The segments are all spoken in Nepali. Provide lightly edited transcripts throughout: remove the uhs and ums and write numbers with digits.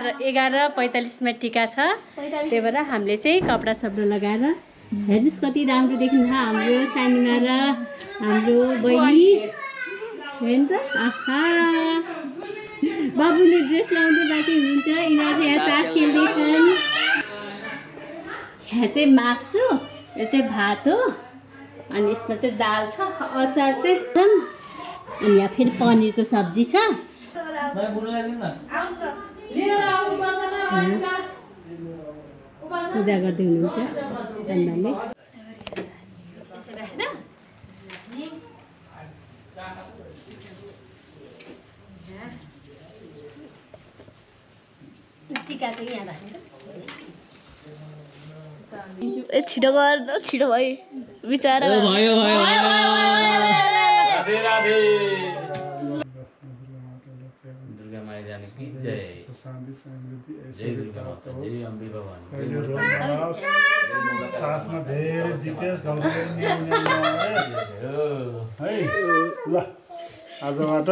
11:45 टिका छ। त्यही भएर हामीले चाहिँ कपडा सपडा लगाएर हेर्नुहोस् कति राम्रो देखिन्छ हाम्रो सानीमा र हाम्रो बहिनी। हेर्नु त आहा बाबुले ड्रेस लाउँदै बाँकी हुनुहुन्छ। यिनीहरू चाहिँ यहाँ तास खेल्दैछन्। यहाँ चाहिँ मासु, यो चाहिँ भात हो अनि यसमा चाहिँ दाल छ, अचार चाहिँ अनि यहाँ फेरि पनिरको सब्जी छ। पूजा गर्दै हुनुहुन्छ चन्दनले। टिका चाहिँ यहाँ राखेर छिटो गर छिटो भयो बिचारा भयो भयो राधे राधे दुर्गा माई जाने की जय जय दुर्गा माता जय अम्बे भवानी खासमा धेरै जितेस है ल आजबाट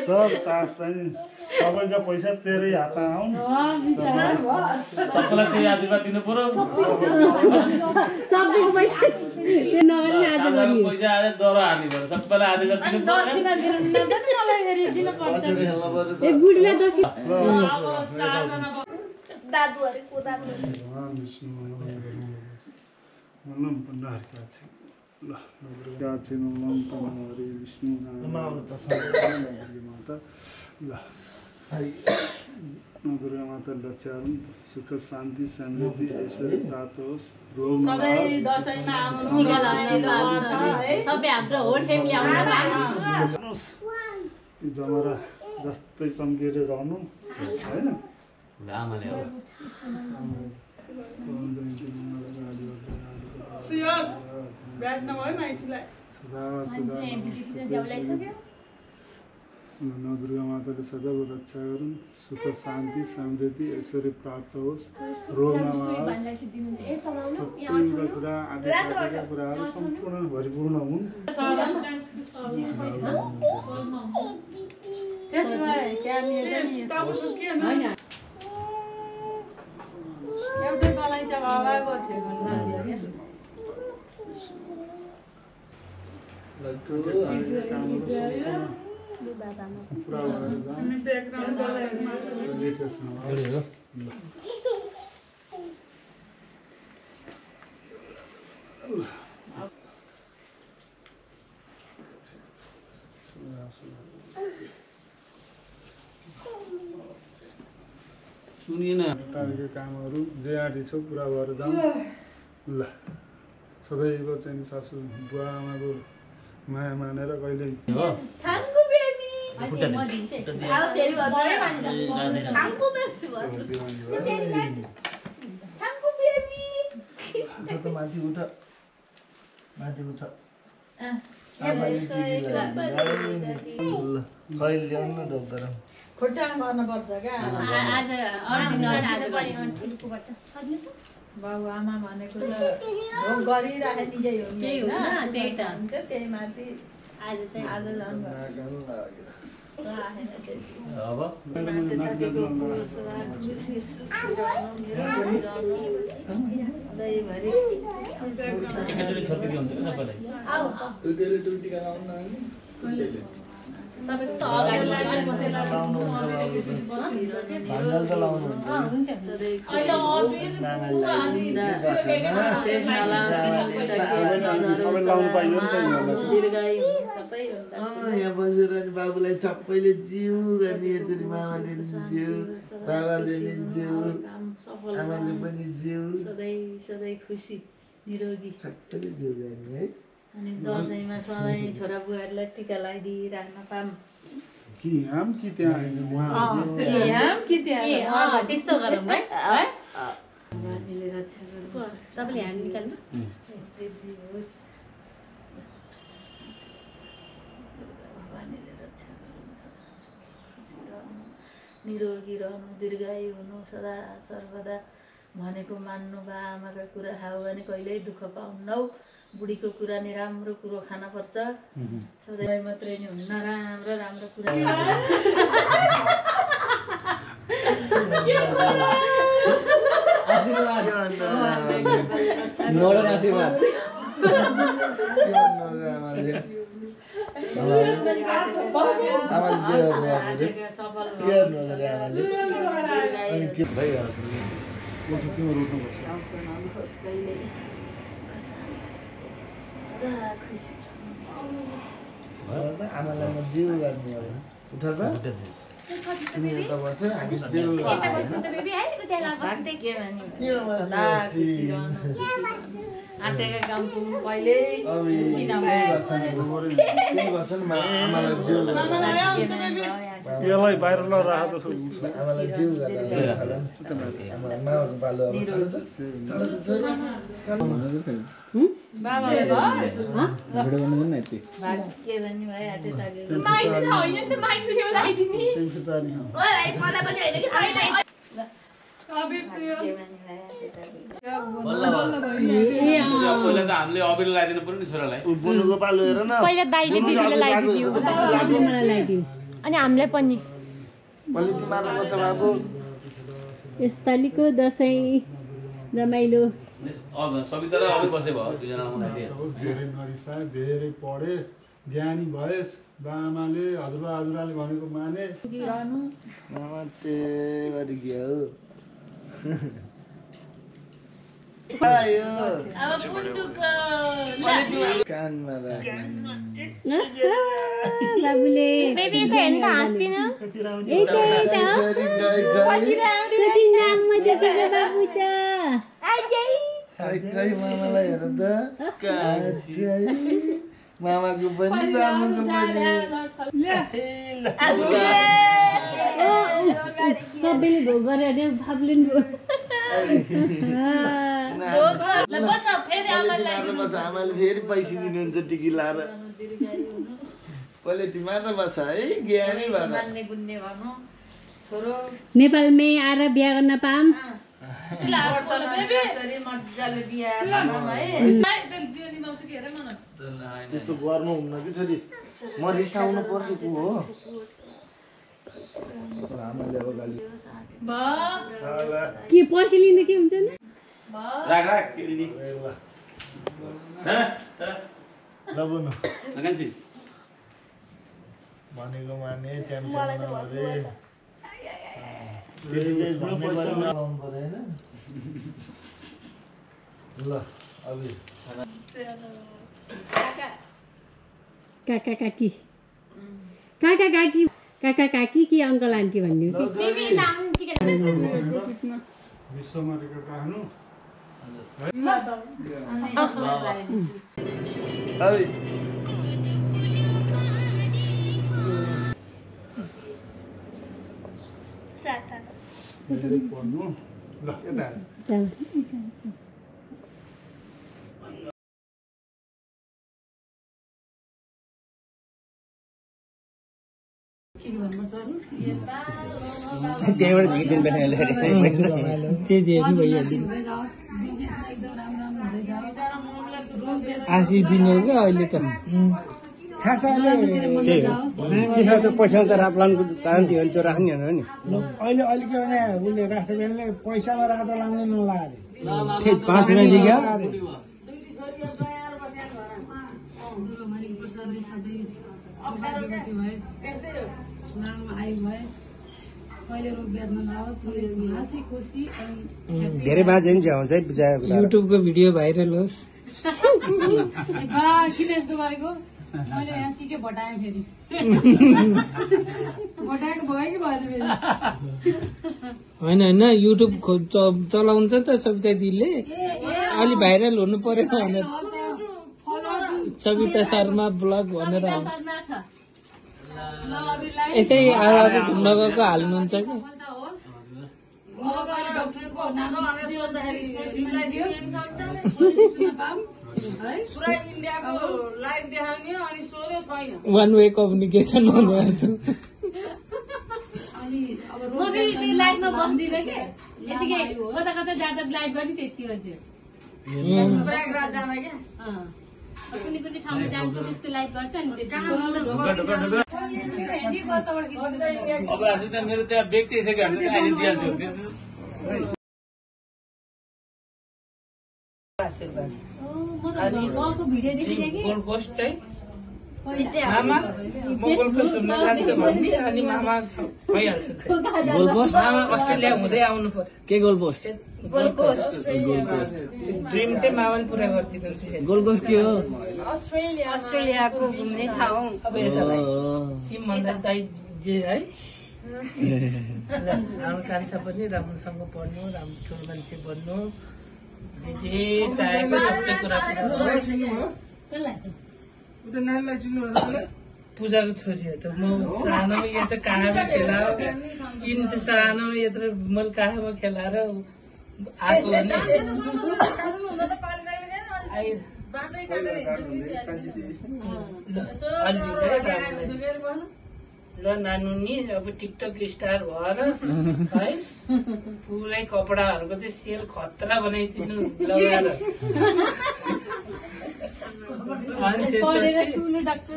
सब तास चाहिँ सबैको पैसा तेरै हातमा आउनु सबैलाई त्यही आशीर्वाद दिनु पर्यो सबैको पैसा त्यो नगरी आज गरी पैसा आए दरो हार्नु पर्यो सबैलाई आशीर्वाद दिनु पर्यो ए बुढीलाई दक्षिण दादुहरुको दादु नम पण्डाहरुका छ ल नगरका छ नम पण्डाहरु विष्णु नारायण माता ल नगरका माता लक्ष्मी सुख शान्ति समृद्धि ऐश्वर्य प्राप्त होस् रोग सबै दशैंमा आउनु टिका लगाउनु है सबै हाम्रो होल फ्यामिली आउनु जमरा जस्तै चम्केर रहनु हैन आमाले हो सियर ब्याट नभए माइतीलाई दुर्गा माताले सदैव रक्षा गरून् सुख शान्ति समृद्धि ऐश्वर्य प्राप्त होस् रोग नहोस् सबै कुरा आदिका कुराहरू सम्पूर्ण भरिपूर्ण हुन् एउटै गलाइचा बाबा गर्थ्यो सुनिएन टाढेको कामहरू जे आँटी छौ पुरा भएर जाउँ ल सदैव चाहिँ सासू बुवा आमाको माया मानेर कहिले हो थाङ्कु बेबी खुट्टा अब फेरि थाङ्कु बेबी थाङ्कु बेबी त माथि उठ खैल ल्याउनु न डक्टर खुट्टामा गर्नुपर्छ क्या आज अरु दिन आज ठुलकोबाट बाबु आमा भनेको त भोग गरिराखे निजै हो नि त्यही हो होइन? न, त्यही त। हुन्छ, त्यही माथि आज चाहिँ आज झन् राखेन त्यति। अब माथि ताकेको होस्, खुसी सुखी रहनु, निरोगी रहनु, सधैँभरि एकैचोटि छर्किदियो हुन्छ कि सबैलाई आऊ तपाईको त अगाडि भान्जल त लाउनुहुन्छ हुन्छ सधैँ अहिले सबै लाउनु पाइयो नि त यिनीहरूलाई दीर्घायु सबै हुन्छ। यहाँ बसेर नि बाबुलाई सबैले जिउ गर्ने यसरी मामाले जिउ बाबाले नि जिउ काम सफल आमाले पनि जिउ सधैँ सधैँ खुसी निरोगी सबैले जिउ गर्ने है अनि दसैँमा सधैँ छोरा बुहारीलाई टिका लगाइदिइराख्न पाऊँ। कि यहाँ कि त्यहाँ आइज उहाँ यहाँ कि त्यहाँ ए त्यस्तो गरौँ है भगवानले रक्षा गर्नुहोस्, सबैले ह्यान्ड निकाल्नु वृद्धि होस्। भगवानले रक्षा गर्नुहोस्, खुसी रहनु, निरोगी रहनु, दीर्घायु हुनु, सदा सर्वदा भनेको मान्नु, बा आमाका कुरा खाऊ भने कहिल्यै दुःख पाउन्नौ। बुढीको कुरा नि राम्रो कुरो खान पर्छ, सधैँ मात्रै नि हुन्न, राम्रो राम्रो कुरा आशीर्वाद मोडन आशीर्वाद आमालाई म जिउ गर्ने अब उठ त तिमी यता बस हामी जिउ आँटेका काम पुग्नु कहिले आमालाई जिउ यसलाई बाहिर नराख त आमालाई जिउ माउहरू पालो अब चल त छोरी चल बाबाले भिडियो बनाउनु न यति के भन्ने भयो आँटे तागेको पहिला त हामीले अबिर लगाइदिनु पर्यो नि छोरालाई बुनुको पालो हेर न पहिला दाइले दिदीले लगाइदियो बाबुले मलाई लगाइदियो अनि हामीलाई पनि मैले तिमीहरू बस बाबु यसपालिको दसैँ रमाइलो सविता र अबिर बसे भयो दुईजना मनाइदिए धेरै नरिसा धेरै पढेस् ज्ञानी भएस् बाआमाले हजुरबाले भनेको माने नमस्ते गरी गयो कानमा बाबुले बेबी त हेर्नु त हाँस्दिन कति नाममा देखेको बाबु त मामालाई हेर त मामाको पनि बाबुको पनि सबैले भोग गरे अरे बाबुले आमाले फेरि पैसा दिनुहुन्छ टिकी लाएर पहिले तिमीहरू बस है ज्ञानी भएर मान्ने गुन्ने भन्नु छोरो नेपालमै आएर बिहा गर्न पाऊँ मजाले बिहा भनौँ है त्यस्तो गर्नुहुन्न कि छोरी म रिसाउनु पर्छ को हो आमाले अब गाली के पैसा लिँदा के हुन्छ नि राख राख दिदी लबुन लगान्छु भनेको माने च्याम्पियन नभए लाउनु पर्यो होइन ल अबि काका काकी काका काकी काका काकी कि अङ्कल आन्टी भन्ने हो कि विश्वमा रेकर्ड राख्नु अबि पढ्नु ल यता त्यहीबाट झिकिदिनु पर्छ आशी दिने क्या अहिले त खास अहिले पैसा त राप्लानको तान्थ्यो अहिले त राख्ने हो नि अहिले अहिले के भने उसले राष्ट्रपतिले पैसामा रातो लाग्ने नलागे 5 रुपियाँ दियो धेरै बाँझे नि हुन्छ है बुझाएको युट्युबको भिडियो भाइरल होस् किन यस्तो गरेको मैले यहाँ के भटाएँ फेरि भटाएको भयो कि भएन फेरि होइन होइन युट्युब चलाउँछ त सविता दिदीले अलि भाइरल हुनु पर्यो भनेर सविता शर्मा ब्लग भनेर यसै अब घुम्न गएको हाल्नुहुन्छ कि वान वे कम्युनिकेसन हुँदो लाइभमा बस्दिनँ कि यतिकै कता कता जाँदा लाइभ गर्ने त्यति गर्थ्यो कुनै कुनै ठाउँमा जान्छ त्यसको लाइक गर्छ नि अब आज त मेरो त्यहाँ व्यक्ति यसै हाल्छ अहिले दिइहाल्छु बलको भिडियो देखिरहेँ कि गोलपोस्ट चाहिँ मामा म गोलपोस्ट घुम्न जान्छु भन्ने अनि मामा भइहाल्छ गोलपोस्ट मामा अस्ट्रेलिया हुँदै आउनु पर्यो के गोलपोस्ट ड्रिम चाहिँ मामाले पुरा गरिदिनुहुन्छ गोलपोस्ट के हो अस्ट्रेलियाको घुम्ने ठाउँ अब यता टिम भन्दा दाइ जे है हाम्रो कान्छा पनि राम्रोसँग पढ्नु राम्रो ठुलो मान्छे बन्नु जे चाहेको सबै कुरा पूजाको छोरी हो त म सानोमा यत्रो कहाँमा खेलायो यिनी त सानोमा यत्रो मैले कहाँमा खेलाएर आएको ल नानु नि अब टिकटक स्टार भएर है पुरै कपडाहरूको चाहिँ सेल खतरा बनाइदिनु लगाएर अनि त्यसपछि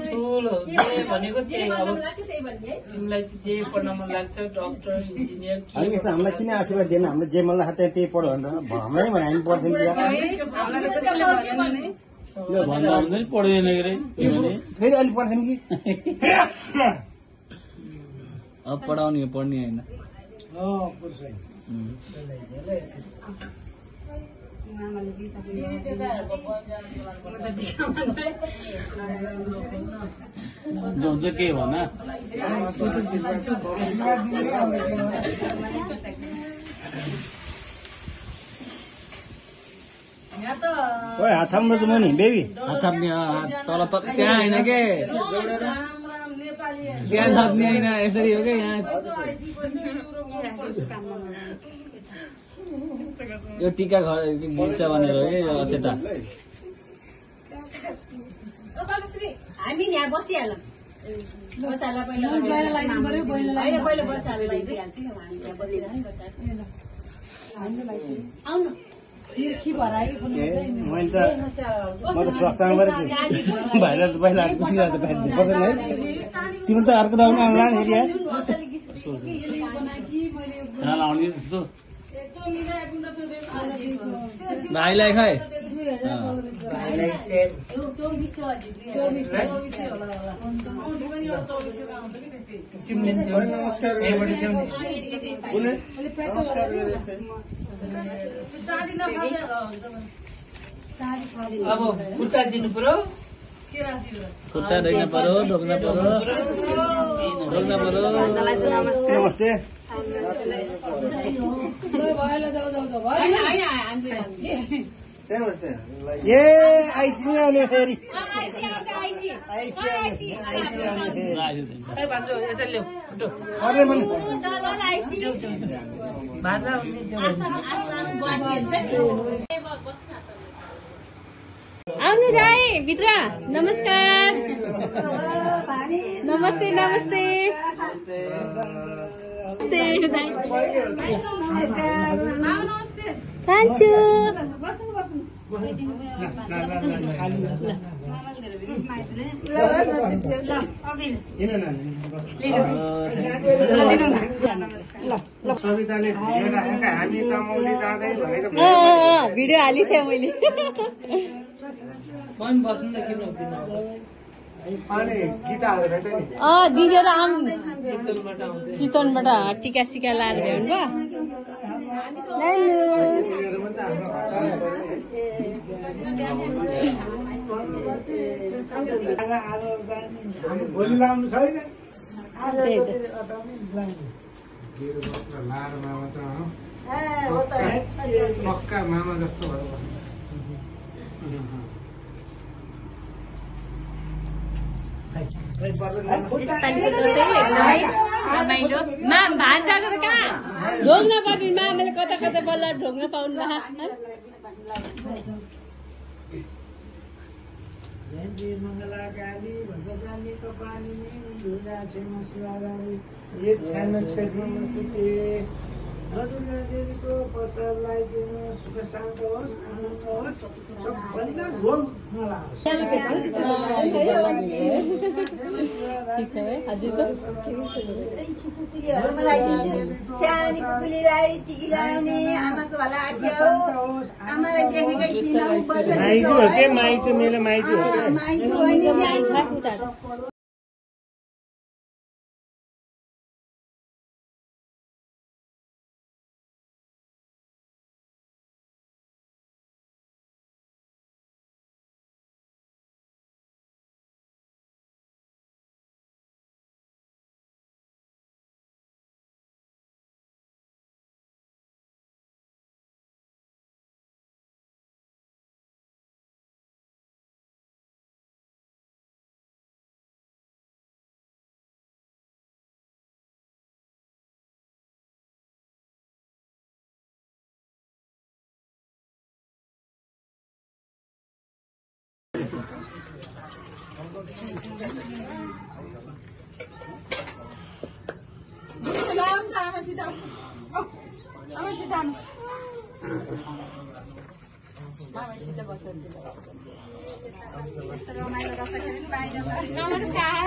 ठुलो जे भनेको त्यही अब तिमीलाई चाहिँ जे पढ्न मन लाग्छ डक्टर इन्जिनियर हामीलाई किन आशीर्वाद दिएन हामीले जे मन लाग्छ त्यही पढ्यो भनेर हामीलाई भने हामी पढ्छौँ भन्दा हुन्छ नि पढ्दैन फेरि अहिले पढ्छौँ कि अब पढाउने हो पढ्ने होइन जो के भन हात थाम्नु त म नि बेबी हात थाप्ने तल त्यहाँ होइन के त्यहाँ थाप्ने होइन यसरी हो क्या यहाँ यो टिका गिर्छ भनेर हो कि यो अचेता हामी यहाँ बसिहालौँ बसाला पहिला बसाला लगाइदिइहाल्छौँ हामी यहाँ बसिरहनु आउनु मैले त म त प्रस्ताव गरेको भाइलाई त पहिला पर्दैन है तिम्रो त अर्को दाउमा आउला नि लाउने जस्तो भाइलाई खै अब खुट्टा दिनु पर्यो खुट्टा ढोग्न पर्यो ढोग्न पर्यो नमस्ते ए आइसी आउने फेरि यता ल्याऊ आउनु दाइ भित्र नमस्कार नमस्ते नमस्ते खान्छु भिडियो हालेको थिएँ मैले दिदीहरू आउनु चितवनबाट टिका सिका लाएर भ्याउनु भोलि लाउनु छैन पक्का मामा जस्तो यसपालिको दसैँ एकदमै रमाइलो भान्जाको त कहाँ ढोग्न पर्ने मामाले कता कता बल्ल ढोग्न पाउनु एक परिवारलाई दिनु सुख शान्त होस् आनन्द होस् सबभन्दा घोर नलाओस् ठिक छ है हजुरको सानी कुकुलीलाई टिकी लगाउने आमाको भला आज्ञा आमालाई देखेकै चिनौ माइजू हो के माइजू मेरो माइजू हो के माइजू होइन नमस्कार